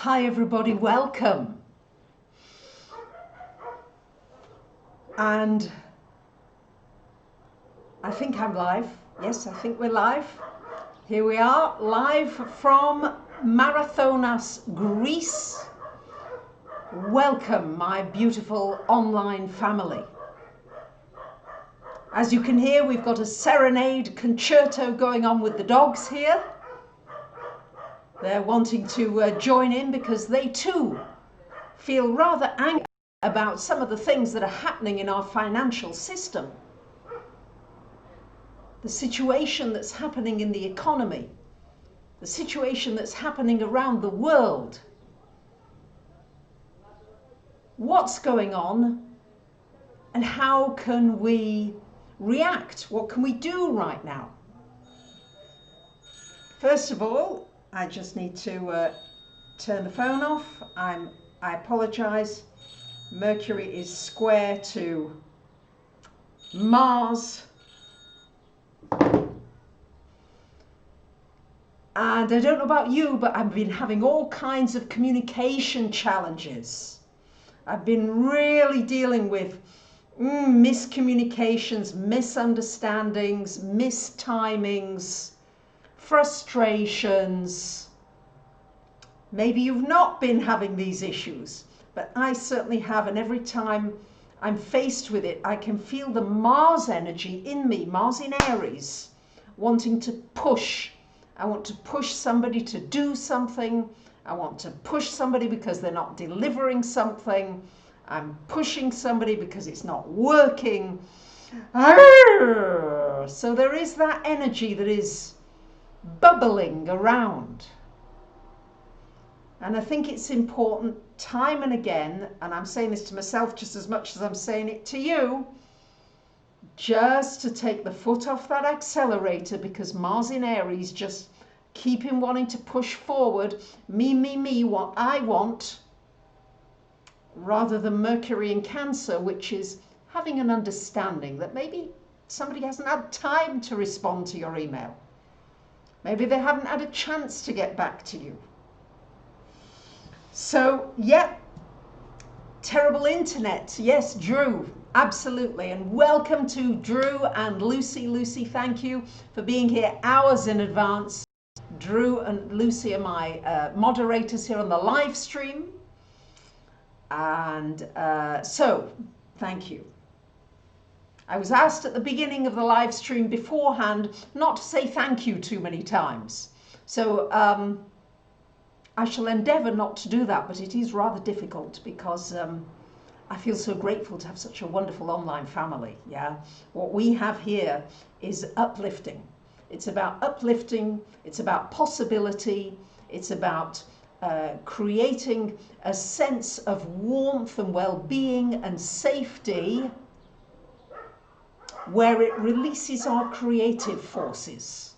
Hi everybody, welcome. And I think I'm live. Yes, I think we're live. Here we are, live from Marathonas, Greece. Welcome, my beautiful online family. As you can hear, we've got a serenade concerto going on with the dogs here. They're wanting to join in because they too feel rather angry about some of the things that are happening in our financial system. The situation that's happening in the economy, the situation that's happening around the world. What's going on and how can we react? What can we do right now? First of all, I just need to turn the phone off. I apologize. Mercury is square to Mars. And I don't know about you, but I've been having all kinds of communication challenges. I've been really dealing with miscommunications, misunderstandings, mistimings, frustrations. Maybe you've not been having these issues, but I certainly have, and every time I'm faced with it, I can feel the Mars energy in me, Mars in Aries, wanting to push. I want to push somebody to do something. I want to push somebody because they're not delivering something. I'm pushing somebody because it's not working. So there is that energy that is bubbling around. And I think it's important time and again, and I'm saying this to myself just as much as I'm saying it to you, just to take the foot off that accelerator, because Mars in Aries just keeping wanting to push forward, me, what I want, rather than Mercury in Cancer, which is having an understanding that maybe somebody hasn't had time to respond to your email. Maybe they haven't had a chance to get back to you. So, yeah, terrible internet. Yes, Drew, absolutely. And welcome to Drew and Lucy. Lucy, thank you for being here hours in advance. Drew and Lucy are my moderators here on the live stream. And so, thank you. I was asked at the beginning of the live stream beforehand not to say thank you too many times. So I shall endeavour not to do that, but it is rather difficult because I feel so grateful to have such a wonderful online family. Yeah, what we have here is uplifting. It's about uplifting, it's about possibility, it's about creating a sense of warmth and well-being and safety, where it releases our creative forces.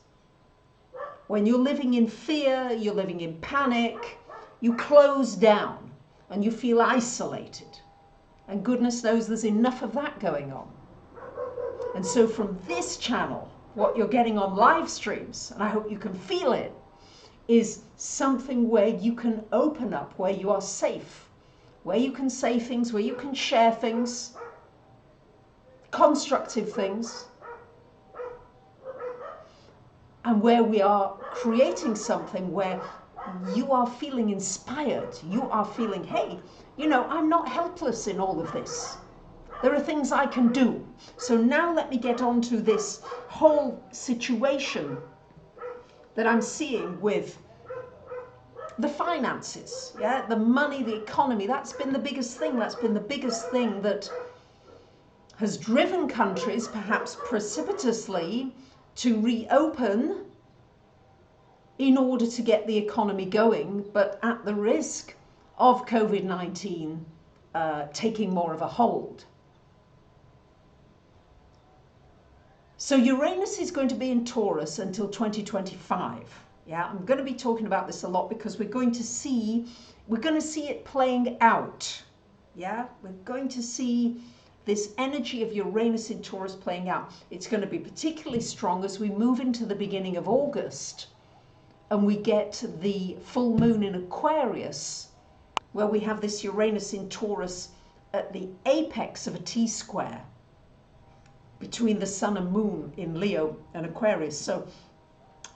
When you're living in fear, you're living in panic, you close down and you feel isolated. And goodness knows there's enough of that going on. And so from this channel, what you're getting on live streams, and I hope you can feel it, is something where you can open up, where you are safe, where you can say things, where you can share things, constructive things, and where we are creating something where you are feeling inspired. You are feeling, hey, you know, I'm not helpless in all of this. There are things I can do. So now let me get on to this whole situation that I'm seeing with the finances, yeah, the money, the economy. That's been the biggest thing. That's been the biggest thing that has driven countries, perhaps precipitously, to reopen in order to get the economy going, but at the risk of COVID-19 taking more of a hold. So Uranus is going to be in Taurus until 2025. Yeah, I'm going to be talking about this a lot because we're going to see it playing out. Yeah, we're going to see this energy of Uranus in Taurus playing out. It's going to be particularly strong as we move into the beginning of August. and we get the full moon in Aquarius, where we have this Uranus in Taurus at the apex of a T-square between the sun and moon in Leo and Aquarius. So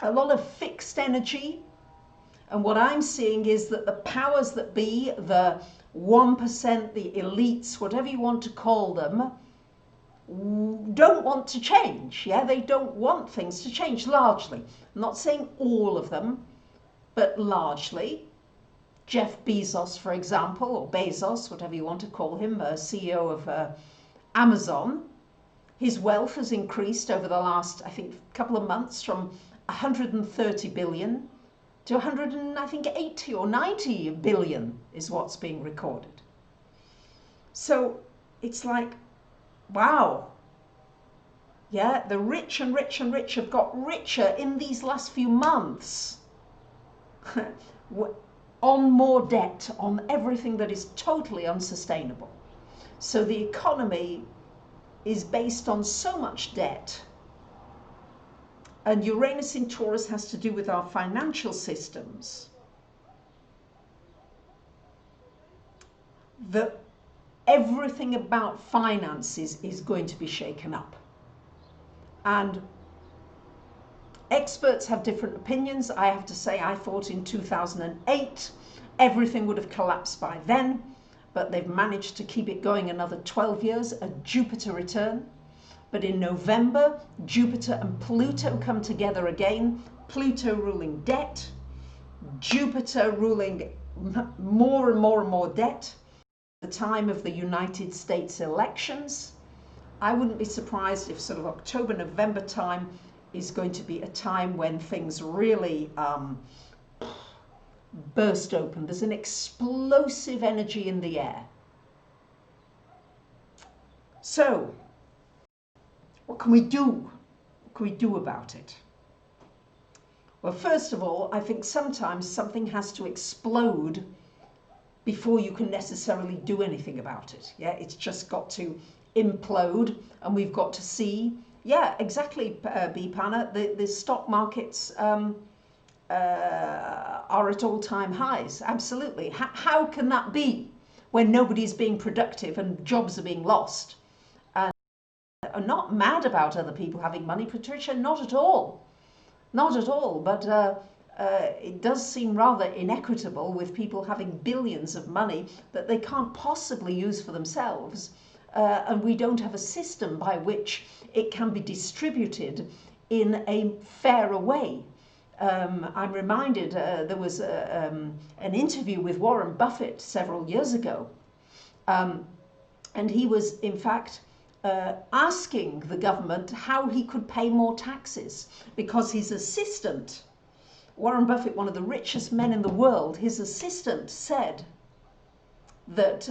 a lot of fixed energy. And what I'm seeing is that the powers that be, the 1%, the elites, whatever you want to call them, don't want to change. Yeah, they don't want things to change largely. I'm not saying all of them, but largely. Jeff Bezos, for example, or Bezos, whatever you want to call him, CEO of Amazon, his wealth has increased over the last, I think, couple of months from 130 billion to 180 or 90 billion is what's being recorded. So it's like, wow. Yeah, the rich and rich and rich have got richer in these last few months on more debt, on everything that is totally unsustainable. So the economy is based on so much debt. And Uranus in Taurus has to do with our financial systems. That everything about finances is going to be shaken up. And experts have different opinions. I have to say, I thought in 2008 everything would have collapsed by then, but they've managed to keep it going another 12 years, a Jupiter return. But in November, Jupiter and Pluto come together again, Pluto ruling debt, Jupiter ruling more and more and more debt. At the time of the United States elections, I wouldn't be surprised if sort of October, November time is going to be a time when things really burst open. There's an explosive energy in the air. So, what can we do? What can we do about it? Well, first of all, I think sometimes something has to explode before you can necessarily do anything about it. Yeah, it's just got to implode, and we've got to see, yeah, exactly, Bipana, the stock markets are at all-time highs. Absolutely. How can that be when nobody's being productive and jobs are being lost? I'm not mad about other people having money, Patricia, not at all. Not at all, but it does seem rather inequitable with people having billions of money that they can't possibly use for themselves, and we don't have a system by which it can be distributed in a fairer way. I'm reminded there was an interview with Warren Buffett several years ago, and he was in fact asking the government how he could pay more taxes, because his assistant, Warren Buffett, one of the richest men in the world, his assistant said that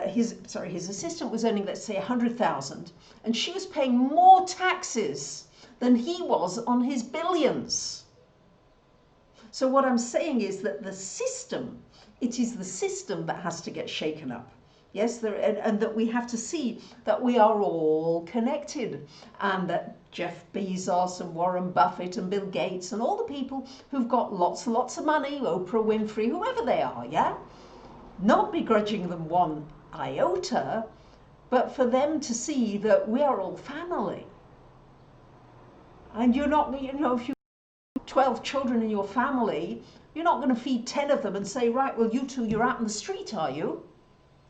his assistant was earning, let's say, 100,000, and she was paying more taxes than he was on his billions. So what I'm saying is that the system, it is the system that has to get shaken up. Yes, and that we have to see that we are all connected, and that Jeff Bezos and Warren Buffett and Bill Gates and all the people who've got lots and lots of money, Oprah Winfrey, whoever they are, yeah? Not begrudging them one iota, but for them to see that we are all family. And you're not, you know, if you have 12 children in your family, you're not going to feed 10 of them and say, right, well, you two, you're out in the street, are you?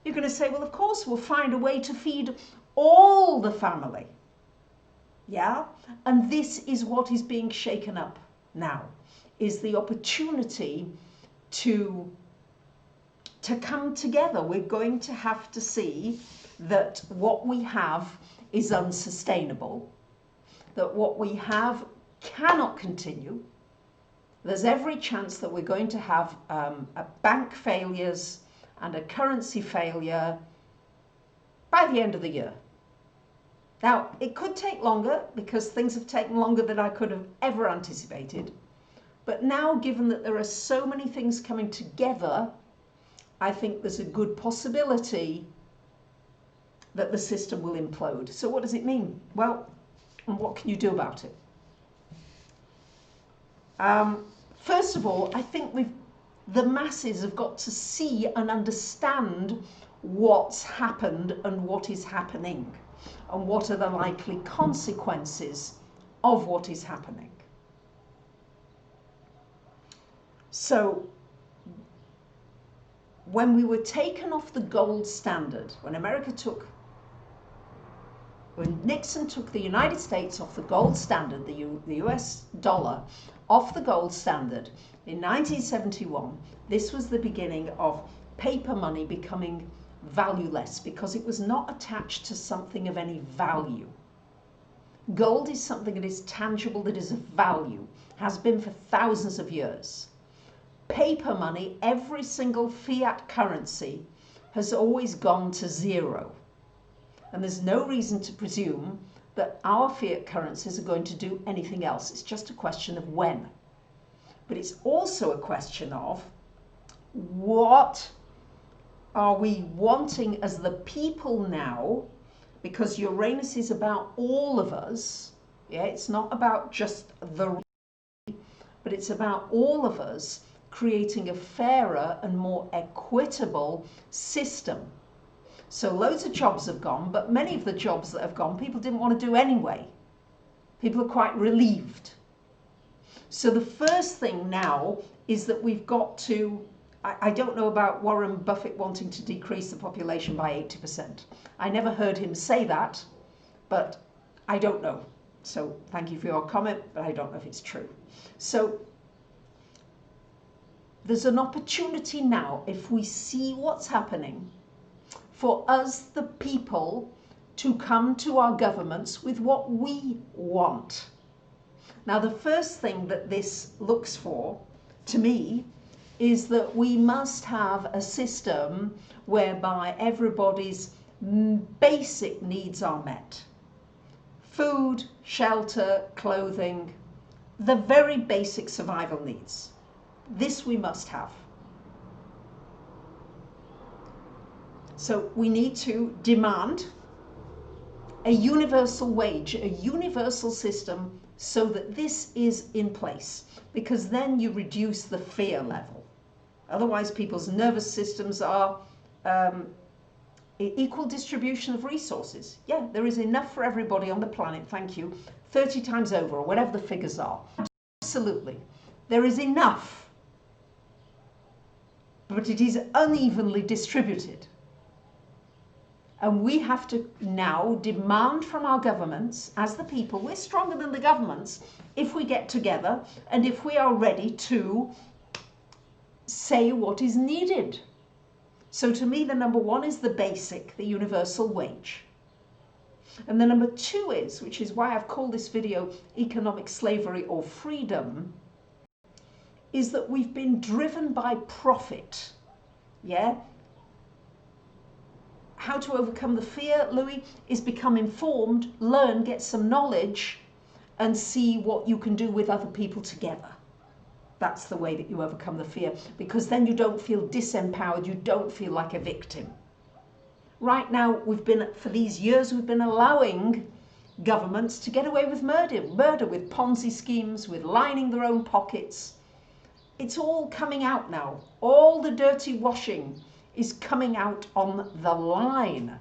You're going to say, well, of course, we'll find a way to feed all the family. Yeah? And this is what is being shaken up now, is the opportunity to come together. We're going to have to see that what we have is unsustainable, that what we have cannot continue. There's every chance that we're going to have a bank failures and a currency failure by the end of the year. Now, it could take longer because things have taken longer than I could have ever anticipated. But now, given that there are so many things coming together, I think there's a good possibility that the system will implode. So what does it mean? Well, and what can you do about it? first of all, I think the masses have got to see and understand what's happened and what is happening, and what are the likely consequences of what is happening. So when we were taken off the gold standard, when Nixon took the United States off the gold standard, the US dollar off the gold standard in 1971, this was the beginning of paper money becoming valueless because it was not attached to something of any value. Gold is something that is tangible, that is of value, has been for thousands of years. Paper money, every single fiat currency, has always gone to zero. And there's no reason to presume that our fiat currencies are going to do anything else. It's just a question of when. But it's also a question of what are we wanting as the people now, because Uranus is about all of us. Yeah, it's not about just but it's about all of us creating a fairer and more equitable system. So loads of jobs have gone, but many of the jobs that have gone, people didn't want to do anyway. People are quite relieved. So the first thing now is that we've got to, I don't know about Warren Buffett wanting to decrease the population by 80%. I never heard him say that, but I don't know. So thank you for your comment, but I don't know if it's true. So there's an opportunity now, if we see what's happening, for us, the people, to come to our governments with what we want. Now, the first thing that this looks for, to me, is that we must have a system whereby everybody's basic needs are met. Food, shelter, clothing, the very basic survival needs. This we must have. So we need to demand a universal wage, a universal system, so that this is in place, because then you reduce the fear level. Otherwise, people's nervous systems are equal distribution of resources. Yeah, there is enough for everybody on the planet, thank you, 30 times over, or whatever the figures are. Absolutely. There is enough, but it is unevenly distributed. And we have to now demand from our governments, as the people, we're stronger than the governments, if we get together and if we are ready to say what is needed. So to me, the number one is the basic, the universal wage. And the number two is, which is why I've called this video Economic Slavery or Freedom, is that we've been driven by profit. Yeah? How to overcome the fear, Louis, is become informed, learn, get some knowledge, and see what you can do with other people together. That's the way that you overcome the fear, because then you don't feel disempowered, you don't feel like a victim. Right now, for these years, we've been allowing governments to get away with murder with Ponzi schemes, with lining their own pockets. It's all coming out now. All the dirty washing is coming out on the line.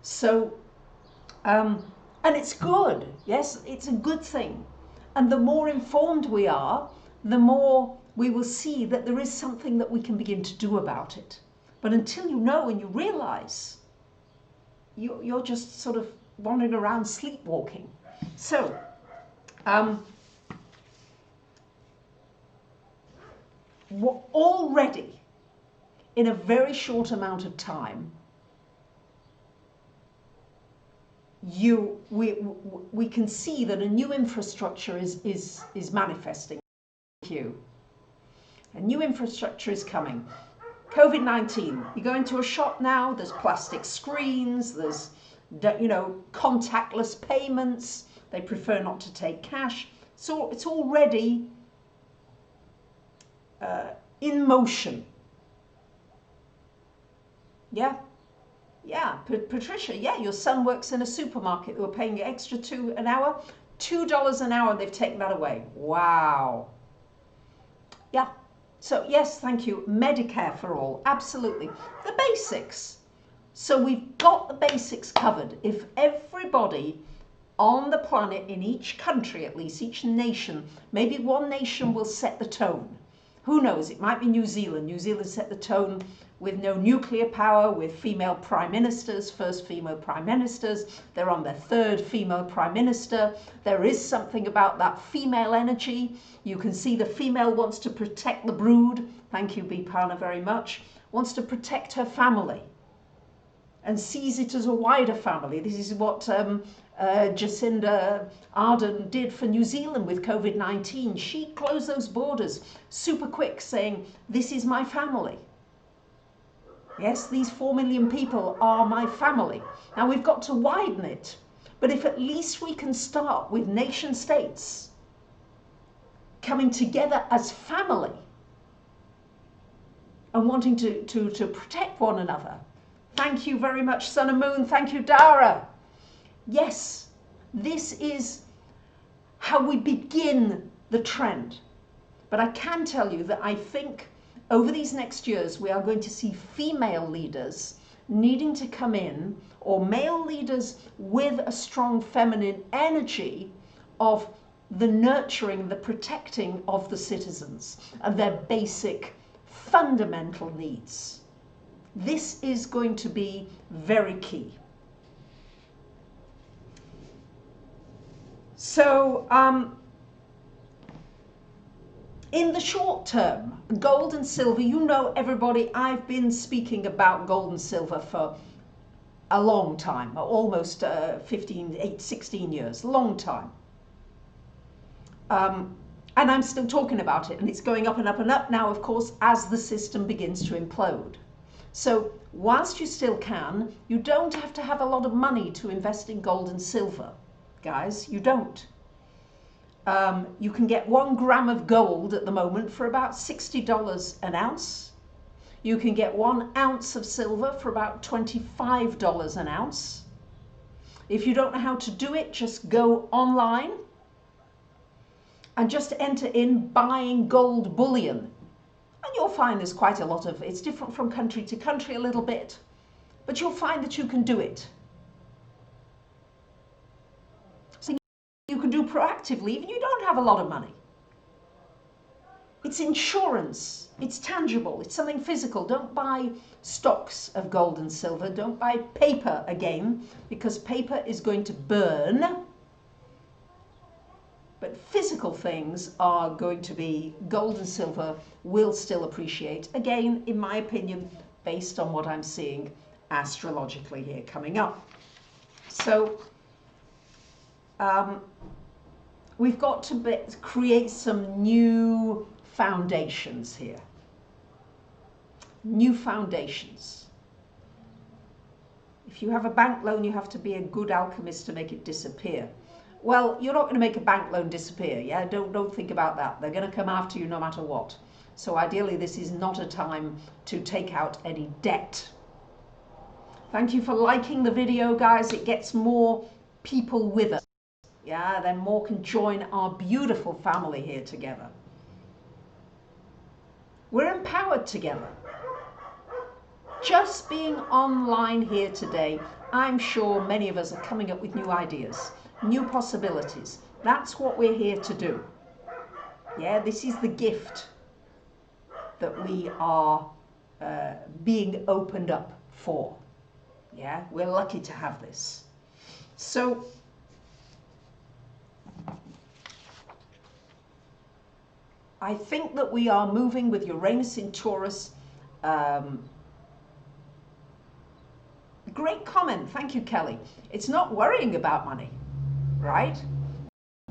So, and it's good. Yes, it's a good thing. And the more informed we are, the more we will see that there is something that we can begin to do about it. But until you know and you realize, you're just sort of wandering around sleepwalking. So, already, in a very short amount of time, we can see that a new infrastructure is manifesting. A new infrastructure is coming. COVID-19, you go into a shop now, there's plastic screens, there's, you know, contactless payments. They prefer not to take cash. So it's already in motion. Yeah, Patricia, yeah, your son works in a supermarket. They were paying you extra $2 an hour, $2 an hour, they've taken that away. Wow. Yeah. So yes, thank you. Medicare for all, absolutely. The basics. So we've got the basics covered. If everybody on the planet, in each country at least, each nation, maybe one nation will set the tone. Who knows, it might be New Zealand. New Zealand set the tone with no nuclear power, with female prime ministers, first female prime ministers. They're on their third female prime minister. There is something about that female energy. You can see the female wants to protect the brood. Thank you, Bipana, very much. Wants to protect her family and sees it as a wider family. This is what Jacinda Ardern did for New Zealand with COVID-19. She closed those borders super quick, saying, this is my family. Yes, these 4 million people are my family. Now we've got to widen it, but if at least we can start with nation states coming together as family and wanting to protect one another. Thank you very much, Sun and Moon. Thank you, Dara. Yes, this is how we begin the trend. But I can tell you that I think over these next years, we are going to see female leaders needing to come in, or male leaders with a strong feminine energy of the nurturing, the protecting of the citizens and their basic fundamental needs. This is going to be very key. So, in the short term, gold and silver, you know, everybody, I've been speaking about gold and silver for a long time, almost 16 years, long time. And I'm still talking about it, and it's going up and up and up now, of course, as the system begins to implode. So whilst you still can, you don't have to have a lot of money to invest in gold and silver, guys, you don't. You can get 1 gram of gold at the moment for about $60 an ounce. You can get 1 ounce of silver for about $25 an ounce. If you don't know how to do it, just go online and just enter in buying gold bullion. And you'll find there's quite a lot of, it's different from country to country a little bit, but you'll find that you can do it. So you can do proactively, even if you don't have a lot of money. It's insurance, it's tangible, it's something physical. Don't buy stocks of gold and silver, don't buy paper again, because paper is going to burn. But physical things are going to be, gold and silver will still appreciate. Again, in my opinion, based on what I'm seeing astrologically here coming up. So we've got to create some new foundations here. New foundations. If you have a bank loan, you have to be a good alchemist to make it disappear. Well, you're not going to make a bank loan disappear, yeah? Don't think about that. They're going to come after you no matter what. So ideally, this is not a time to take out any debt. Thank you for liking the video, guys. It gets more people with us. Yeah, then more can join our beautiful family here together. We're empowered together. Just being online here today, I'm sure many of us are coming up with new ideas, new possibilities. That's what we're here to do. Yeah, this is the gift that we are being opened up for. Yeah, we're lucky to have this. So I think that we are moving with Uranus in Taurus. Great comment. Thank you, Kelly. It's not worrying about money, right?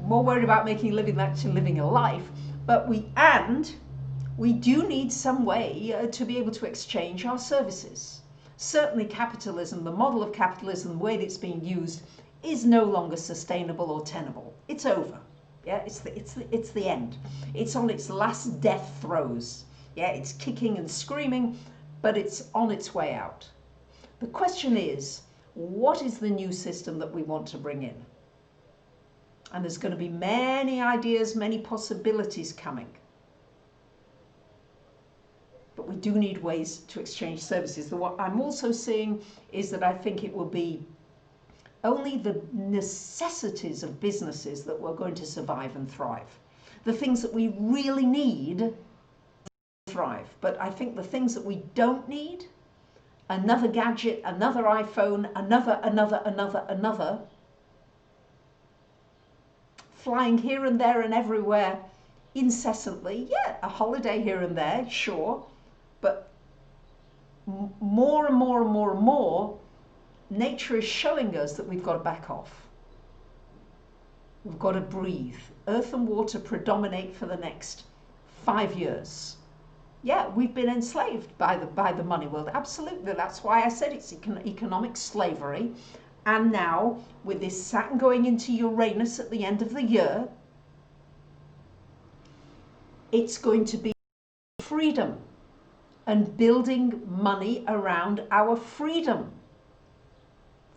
More worried about making a living than actually living a life. But we do need some way to be able to exchange our services. Certainly capitalism, the model of capitalism, the way that it's being used, is no longer sustainable or tenable. It's over. Yeah, it's the end. It's on its last death throes. Yeah, it's kicking and screaming, but it's on its way out. The question is, what is the new system that we want to bring in? And there's going to be many ideas, many possibilities coming. but we do need ways to exchange services. What I'm also seeing is that I think it will be only the necessities of businesses that we're going to survive and thrive. The things that we really need thrive, but I think the things that we don't need, another gadget, another iPhone, another, flying here and there and everywhere incessantly, yeah, a holiday here and there, sure, but more and more and more and more, nature is showing us that we've got to back off. We've got to breathe. Earth and water predominate for the next 5 years. Yeah, we've been enslaved by the money world. Absolutely. That's why I said it's economic slavery. And now, with this Saturn going into Uranus at the end of the year, it's going to be freedom and building money around our freedom.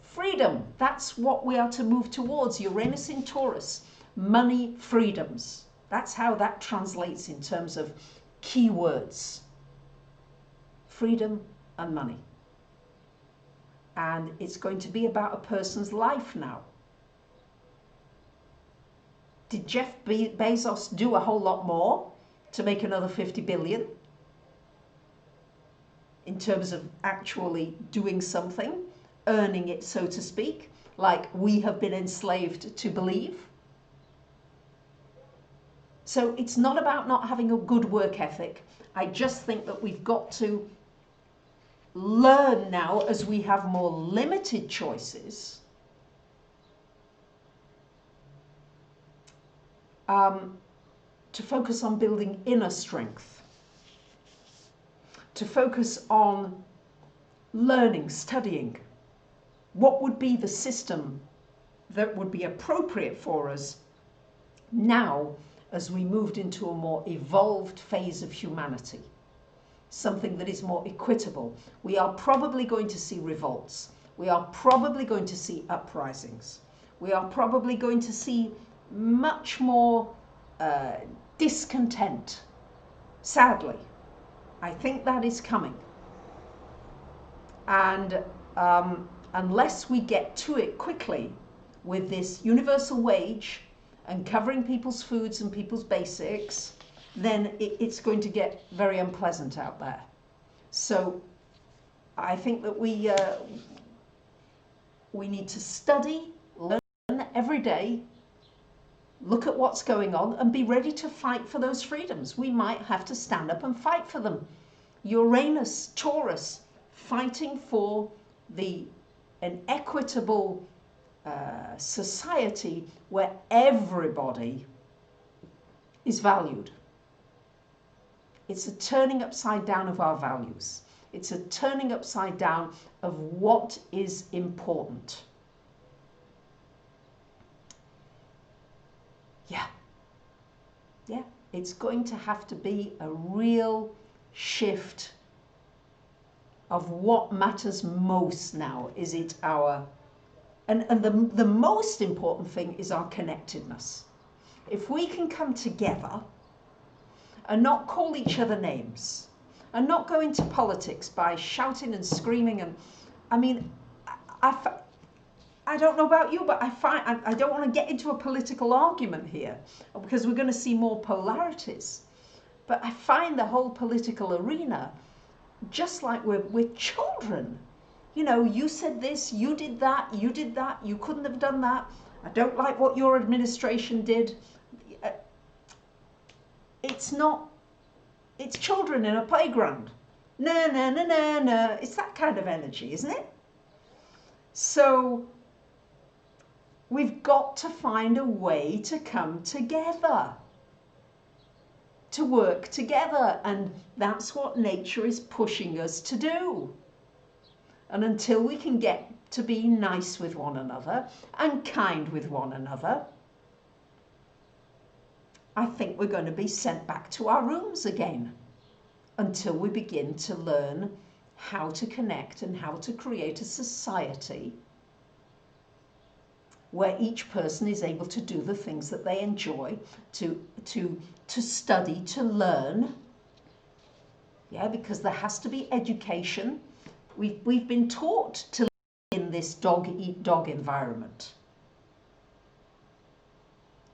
Freedom, that's what we are to move towards. Uranus in Taurus, money freedoms. That's how that translates in terms of keywords. Freedom and money. And it's going to be about a person's life now. Did Jeff Bezos do a whole lot more to make another 50 billion? In terms of actually doing something, earning it, so to speak, like we have been enslaved to believe. So it's not about not having a good work ethic. I just think that we've got to learn now, as we have more limited choices, to focus on building inner strength, to focus on learning, studying. What would be the system that would be appropriate for us now as we moved into a more evolved phase of humanity? Something that is more equitable. We are probably going to see revolts. We are probably going to see uprisings. We are probably going to see much more discontent. Sadly, I think that is coming. And unless we get to it quickly with this universal wage and covering people's foods and people's basics, then it's going to get very unpleasant out there. So I think that we need to study, learn every day, look at what's going on and be ready to fight for those freedoms. We might have to stand up and fight for them. Uranus, Taurus, fighting for an equitable society where everybody is valued. It's a turning upside down of our values. It's a turning upside down of what is important. Yeah, it's going to have to be a real shift of what matters most now. Is it our, and the most important thing is our connectedness. If we can come together and not call each other names and not go into politics by shouting and screaming, and I mean, I don't know about you, but I don't want to get into a political argument here because we're going to see more polarities. But I find the whole political arena just like we're children. You know, you said this, you did that, you couldn't have done that. I don't like what your administration did. It's not, it's children in a playground. No, no, no, no, no. It's that kind of energy, isn't it? So we've got to find a way to come together, to work together, and that's what nature is pushing us to do. And until we can get to be nice with one another and kind with one another, I think we're going to be sent back to our rooms again until we begin to learn how to connect and how to create a society where each person is able to do the things that they enjoy, to study, to learn, Yeah, because there has to be education. We've been taught to live in this dog-eat-dog environment.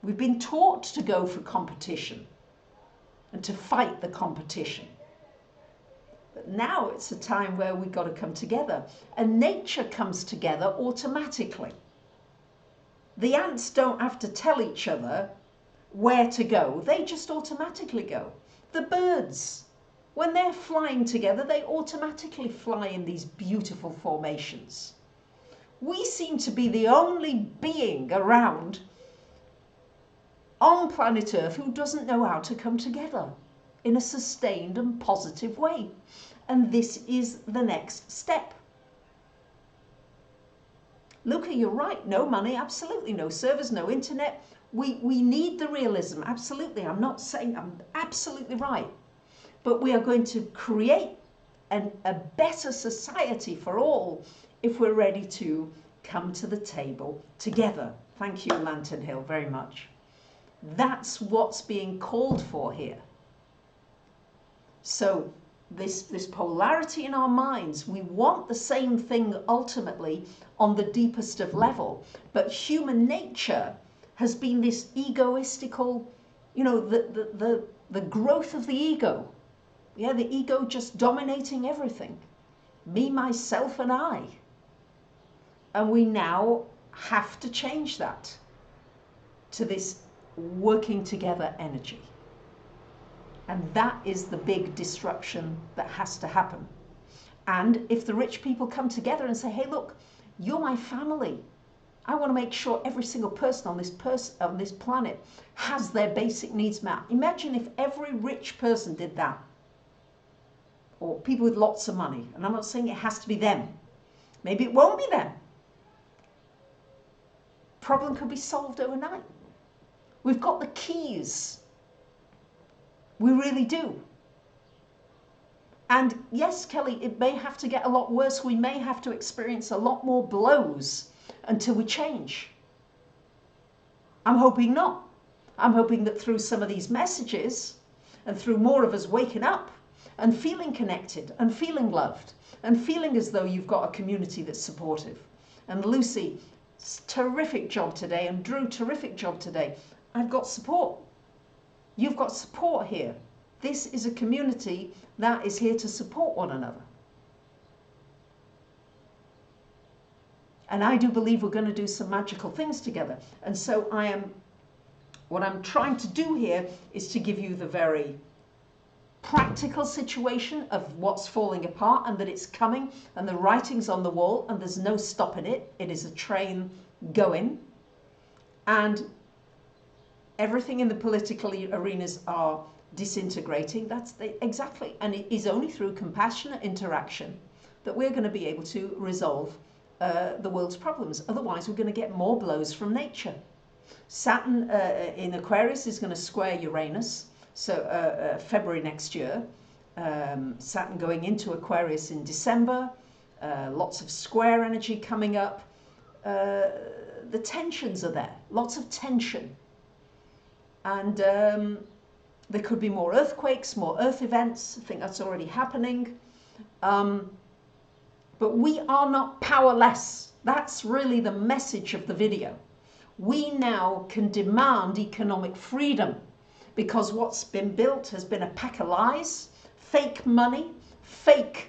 We've been taught to go for competition and to fight the competition. But now it's a time where we've got to come together, and nature comes together automatically. The ants don't have to tell each other where to go, they just automatically go. The birds, when they're flying together, they automatically fly in these beautiful formations. We seem to be the only being around on planet Earth who doesn't know how to come together in a sustained and positive way. And this is the next step. Luca, you're right. No money, absolutely. No servers, no internet. We need the realism, absolutely. I'm not saying, I'm absolutely right. But we are going to create a better society for all if we're ready to come to the table together. Thank you, Lantern Hill, very much. That's what's being called for here. So this polarity in our minds, we want the same thing ultimately on the deepest of level, but human nature has been this egoistical, you know, the growth of the ego. Yeah, the ego just dominating everything. Me, myself, and I. And we now have to change that to this working together energy. And that is the big disruption that has to happen. And if the rich people come together and say, hey, look, you're my family. I want to make sure every single person on this planet has their basic needs met. Imagine if every rich person did that. Or people with lots of money. And I'm not saying it has to be them. Maybe it won't be them. Problem could be solved overnight. We've got the keys. We really do. And yes, Kelly, it may have to get a lot worse. We may have to experience a lot more blows until we change. I'm hoping not. I'm hoping that through some of these messages and through more of us waking up and feeling connected and feeling loved and feeling as though you've got a community that's supportive. And Lucy, terrific job today, and Drew, terrific job today. I've got support. You've got support here. This is a community that is here to support one another. And I do believe we're going to do some magical things together. And so what I'm trying to do here is to give you the very practical situation of what's falling apart and that it's coming and the writing's on the wall and there's no stopping it. It is a train going. And everything in the political arenas are disintegrating. That's exactly. And it is only through compassionate interaction that we're going to be able to resolve the world's problems. Otherwise, we're going to get more blows from nature. Saturn in Aquarius is going to square Uranus. So February next year. Saturn going into Aquarius in December. Lots of square energy coming up. The tensions are there. Lots of tension. And there could be more earthquakes, more earth events. I think that's already happening. But we are not powerless. That's really the message of the video. We now can demand economic freedom because what's been built has been a pack of lies, fake money, fake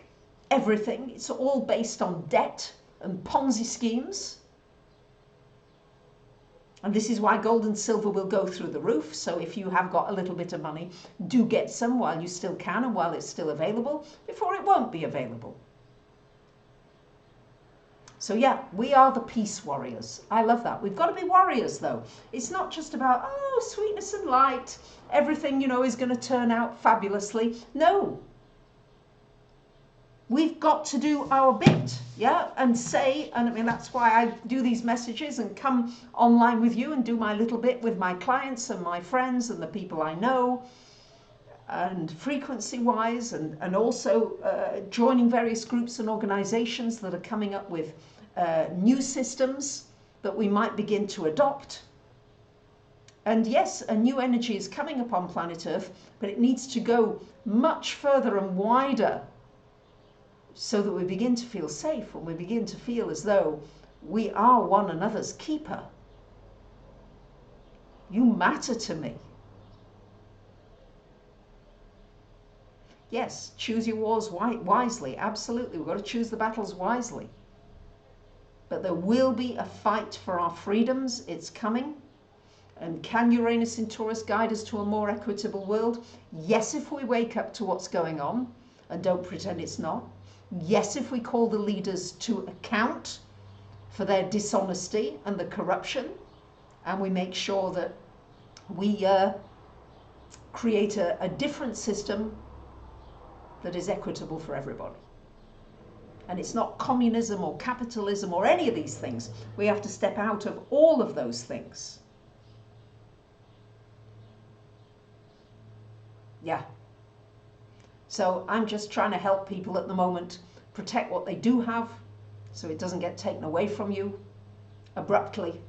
everything. It's all based on debt and Ponzi schemes. And this is why gold and silver will go through the roof. So if you have got a little bit of money, do get some while you still can and while it's still available, before it won't be available. So yeah, we are the peace warriors. I love that. We've got to be warriors though. It's not just about, oh, sweetness and light. Everything, you know, is going to turn out fabulously. No. We've got to do our bit, yeah, and say, and I mean, that's why I do these messages and come online with you and do my little bit with my clients and my friends and the people I know, and frequency-wise, and also joining various groups and organizations that are coming up with new systems that we might begin to adopt. And yes, a new energy is coming upon planet Earth, but it needs to go much further and wider so that we begin to feel safe and we begin to feel as though we are one another's keeper. You matter to me. Yes, choose your wars wisely. Absolutely, we've got to choose the battles wisely. But there will be a fight for our freedoms. It's coming. And can Uranus in Taurus guide us to a more equitable world? Yes, if we wake up to what's going on and don't pretend it's not. Yes, if we call the leaders to account for their dishonesty and the corruption, and we make sure that we create a different system that is equitable for everybody. And it's not communism or capitalism or any of these things. We have to step out of all of those things. Yeah. So I'm just trying to help people at the moment protect what they do have so it doesn't get taken away from you abruptly.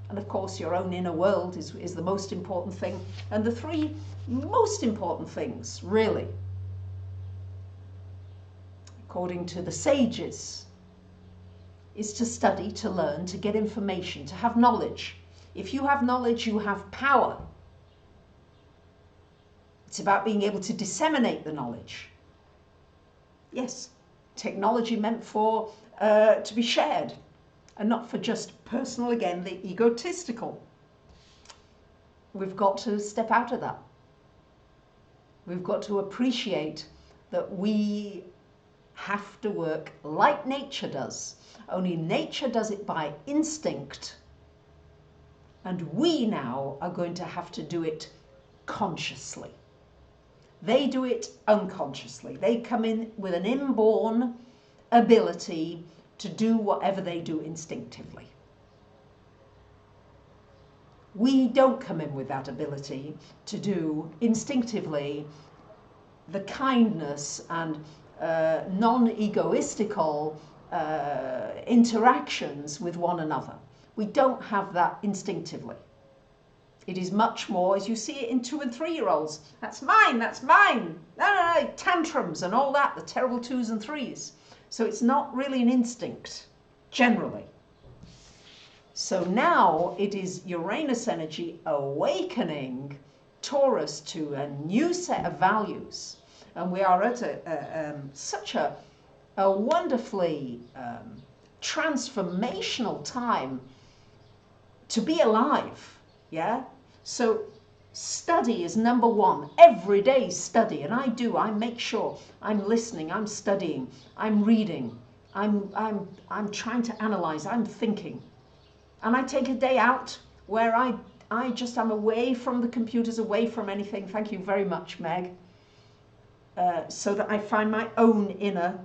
And of course, your own inner world is the most important thing. And the three most important things, really, according to the sages, is to study, to learn, to get information, to have knowledge. If you have knowledge, you have power. It's about being able to disseminate the knowledge. Yes, technology meant for to be shared and not for just personal, again, the egotistical. We've got to step out of that. We've got to appreciate that we have to work like nature does. Only nature does it by instinct. And we now are going to have to do it consciously. They do it unconsciously. They come in with an inborn ability to do whatever they do instinctively. We don't come in with that ability to do instinctively the kindness and non-egoistical interactions with one another. We don't have that instinctively. It is much more, as you see it in 2- and 3-year-olds. That's mine, that's mine. No, tantrums and all that, the terrible 2s and 3s. So it's not really an instinct, generally. So now it is Uranus energy awakening Taurus to a new set of values. And we are at such a wonderfully transformational time to be alive. Yeah. So study is number one. Every day study, and I make sure I'm listening, I'm studying, I'm reading, I'm trying to analyze, I'm thinking, and I take a day out where I just am away from the computers, away from anything. Thank you very much, Meg. So that I find my own inner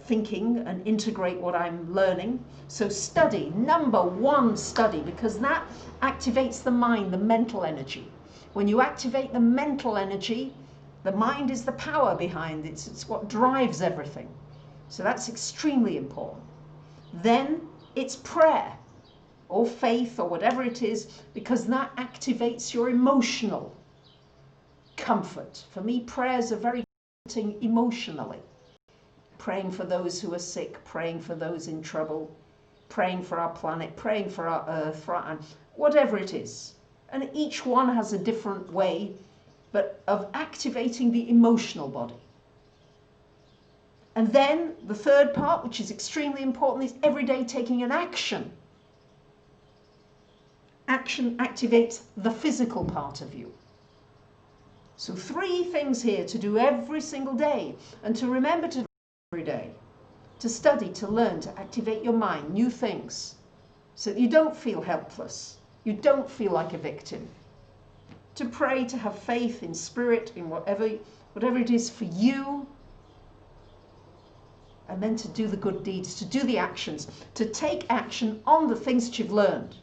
thinking and integrate what I'm learning. So study, number one, study, because that activates the mind, the mental energy. When you activate the mental energy, the mind is the power behind it. It's what drives everything. So that's extremely important. Then it's prayer or faith or whatever it is, because that activates your emotional comfort. For me, prayers are very comforting emotionally. Praying for those who are sick, praying for those in trouble, praying for our planet, praying for our earth, for our, whatever it is. And each one has a different way, but of activating the emotional body. And then the third part, which is extremely important, is every day taking an action. Action activates the physical part of you. So 3 things here to do every single day, and to remember to do every day. To study, to learn, to activate your mind, new things, so that you don't feel helpless, you don't feel like a victim. To pray, to have faith in spirit, in whatever it is for you, and then to do the good deeds, to do the actions, to take action on the things that you've learned.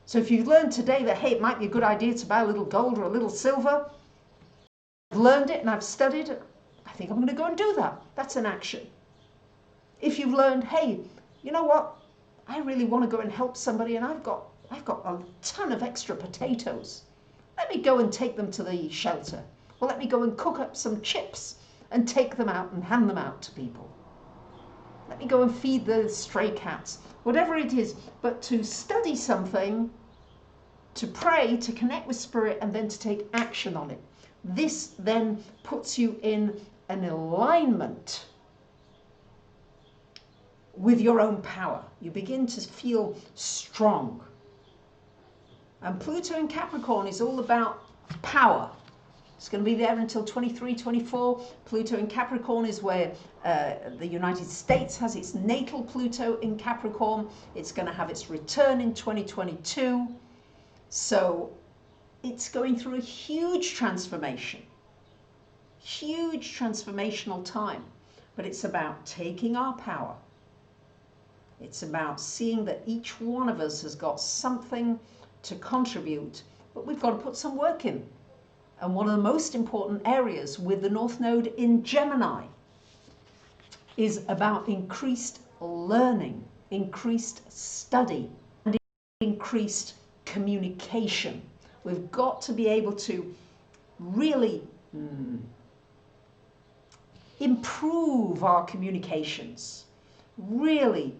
So if you've learned today that, hey, it might be a good idea to buy a little gold or a little silver, I've learned it and I've studied it, I think I'm going to go and do that. That's an action. If you've learned, hey, you know what, I really want to go and help somebody and I've got I've got a ton of extra potatoes. Let me go and take them to the shelter. Or let me go and cook up some chips and take them out and hand them out to people. Let me go and feed the stray cats. Whatever it is, but to study something, to pray, to connect with spirit, and then to take action on it. This then puts you in an alignment with your own power. You begin to feel strong. And Pluto in Capricorn is all about power. It's going to be there until 23, 24. Pluto in Capricorn is where the United States has its natal Pluto in Capricorn. It's going to have its return in 2022. So it's going through a huge transformation. Huge transformational time. But it's about taking our power. It's about seeing that each one of us has got something to contribute, but we've got to put some work in. And one of the most important areas with the North Node in Gemini is about increased learning, increased study, and increased communication. We've got to be able to really improve our communications, really.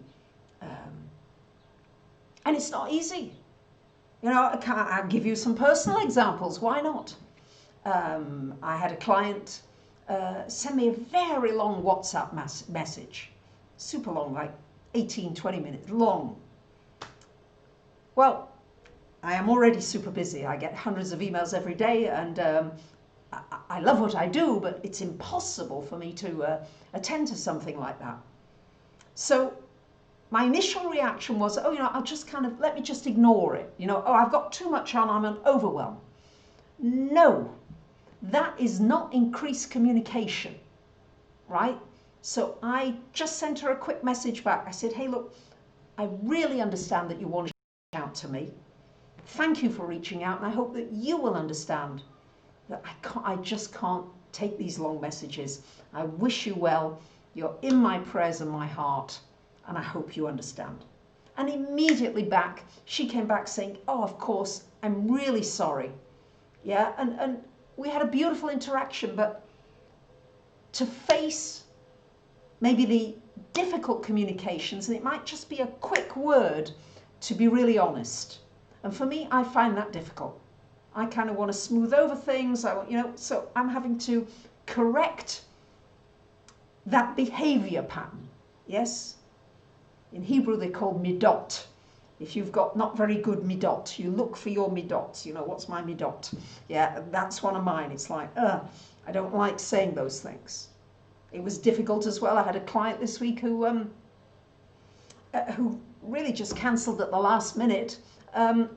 And it's not easy. You know, I'll give you some personal examples. Why not? I had a client send me a very long WhatsApp message. Super long, like 18, 20 minutes long. Well, I am already super busy. I get hundreds of emails every day, and I love what I do, but it's impossible for me to attend to something like that. So my initial reaction was, oh, you know, I'll just kind of, let me just ignore it. You know, oh, I've got too much on, I'm an overwhelm. No, that is not increased communication, right? So I just sent her a quick message back. I said, hey, look, I really understand that you want to reach out to me. Thank you for reaching out, and I hope that you will understand that I just can't take these long messages. I wish you well. You're in my prayers and my heart, and I hope you understand. And immediately back, she came back saying, oh, of course, I'm really sorry. Yeah, and we had a beautiful interaction, but to face maybe the difficult communications, and it might just be a quick word, to be really honest. And for me, I find that difficult. I kind of want to smooth over things, so I'm having to correct that behavior pattern. Yes? In Hebrew, they call midot. If you've got not very good midot, you look for your midot. You know, what's my midot? Yeah, that's one of mine. It's like, I don't like saying those things. It was difficult as well. I had a client this week who really just cancelled at the last minute. And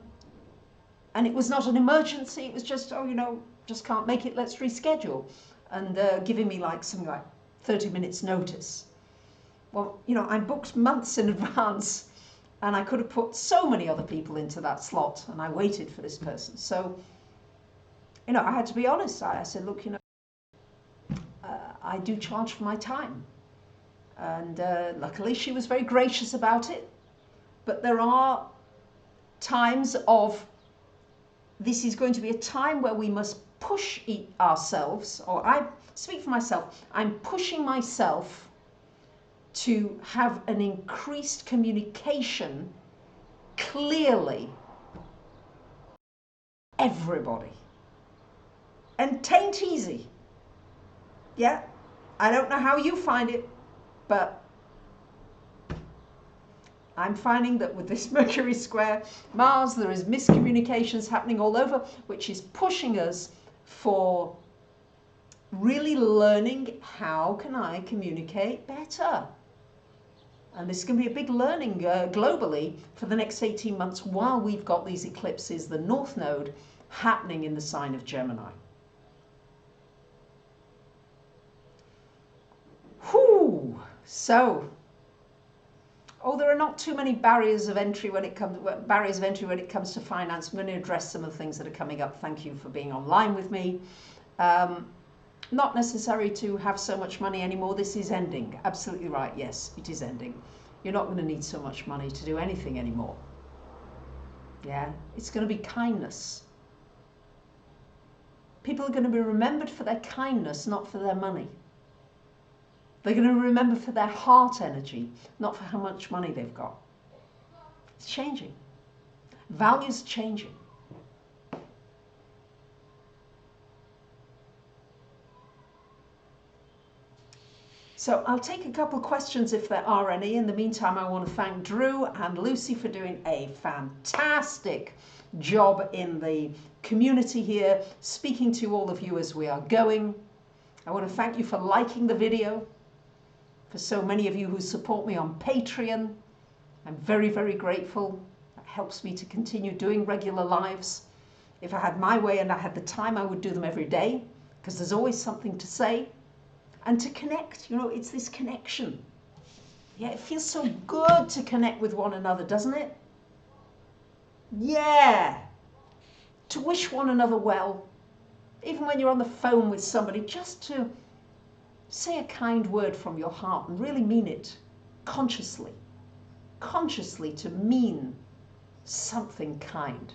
it was not an emergency. It was just, oh, you know, just can't make it. Let's reschedule. And giving me like something like 30 minutes notice. Well, you know, I booked months in advance, and I could have put so many other people into that slot, and I waited for this person. So, you know, I had to be honest. I said, look, you know, I do charge for my time. And luckily she was very gracious about it. But there are times of, this is going to be a time where we must push ourselves, or I speak for myself, I'm pushing myself to have an increased communication clearly. Everybody. And tain't easy. Yeah, I don't know how you find it, but I'm finding that with this Mercury square Mars, there is miscommunications happening all over, which is pushing us for really learning, how can I communicate better? And this is going to be a big learning globally for the next 18 months while we've got these eclipses, the North Node, happening in the sign of Gemini. Whew! So, oh, there are not too many barriers of entry when it comes to finance. I'm going to address some of the things that are coming up. Thank you for being online with me. Not necessary to have so much money anymore. This is ending. Absolutely right. Yes, it is ending. You're not going to need so much money to do anything anymore. Yeah, it's going to be kindness. People are going to be remembered for their kindness, not for their money. They're going to remember for their heart energy, not for how much money they've got. It's changing. Values are changing. So I'll take a couple of questions if there are any. In the meantime, I want to thank Drew and Lucy for doing a fantastic job in the community here, speaking to all of you as we are going. I want to thank you for liking the video, for so many of you who support me on Patreon. I'm very, very grateful. That helps me to continue doing regular lives. If I had my way and I had the time, I would do them every day, because there's always something to say. And to connect, you know, it's this connection. Yeah, it feels so good to connect with one another, doesn't it? Yeah. To wish one another well, even when you're on the phone with somebody, just to say a kind word from your heart and really mean it consciously. Consciously to mean something kind.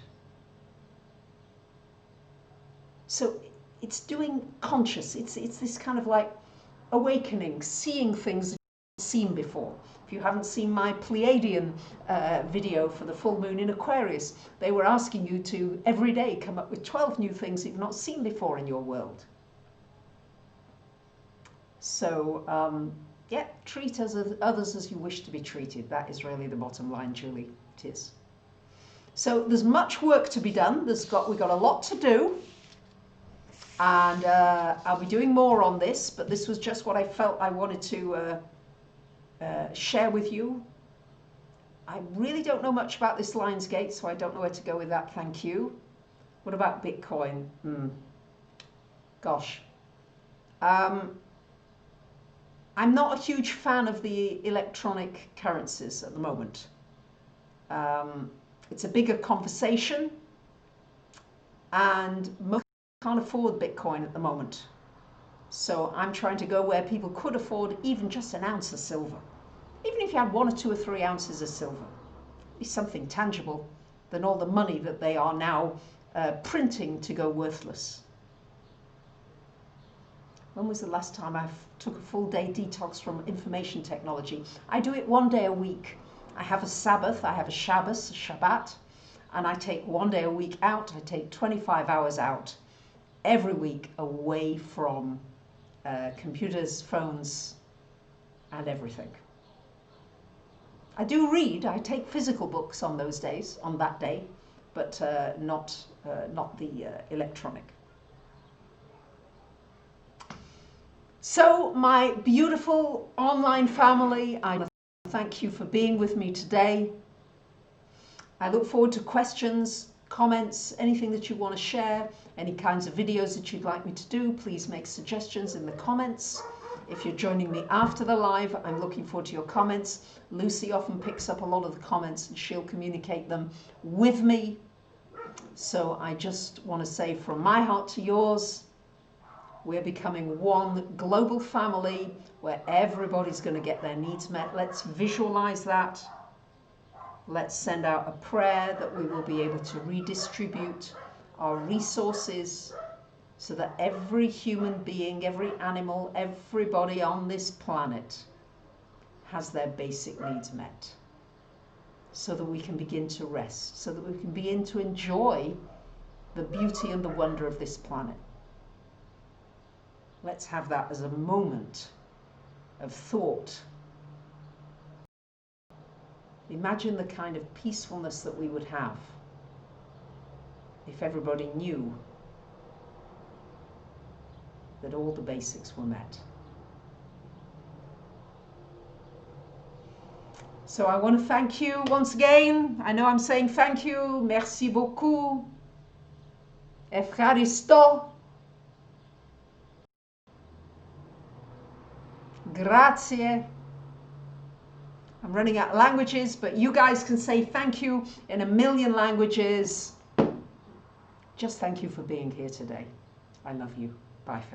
So it's doing conscious. It's this kind of like awakening, seeing things that you've seen before. If you haven't seen my Pleiadian video for the full moon in Aquarius, they were asking you to every day come up with 12 new things that you've not seen before in your world. So yeah, treat others as you wish to be treated. That is really the bottom line, Julie. It is. So there's much work to be done. We've got a lot to do. And I'll be doing more on this, but this was just what I felt I wanted to share with you. I really don't know much about this Lionsgate, so I don't know where to go with that. Thank you. What about Bitcoin? Gosh. I'm not a huge fan of the electronic currencies at the moment. It's a bigger conversation, and most can't afford Bitcoin at the moment. So I'm trying to go where people could afford even just an ounce of silver. Even if you had 1 or 2 or 3 ounces of silver, it'd be something tangible than all the money that they are now printing to go worthless. When was the last time I took a full day detox from information technology? I do it 1 day a week. I have a Sabbath, I have a Shabbos, a Shabbat, and I take 1 day a week out. I take 25 hours out every week away from computers, phones, and everything. I do read. I take physical books on those days, on that day, but not the electronic. So my beautiful online family, I want to thank you for being with me today. I look forward to questions, comments, anything that you want to share, any kinds of videos that you'd like me to do. Please make suggestions in the comments. If you're joining me after the live, I'm looking forward to your comments. Lucy often picks up a lot of the comments and she'll communicate them with me. So I just want to say from my heart to yours, we're becoming one global family where everybody's going to get their needs met. Let's visualize that. Let's send out a prayer that we will be able to redistribute our resources so that every human being, every animal, everybody on this planet has their basic needs met, so that we can begin to rest, so that we can begin to enjoy the beauty and the wonder of this planet. Let's have that as a moment of thought. Imagine the kind of peacefulness that we would have if everybody knew that all the basics were met. So I want to thank you once again. I know I'm saying thank you. Merci beaucoup. Ευχαριστώ. Grazie. I'm running out of languages, but you guys can say thank you in a million languages. Just thank you for being here today. I love you. Bye for now.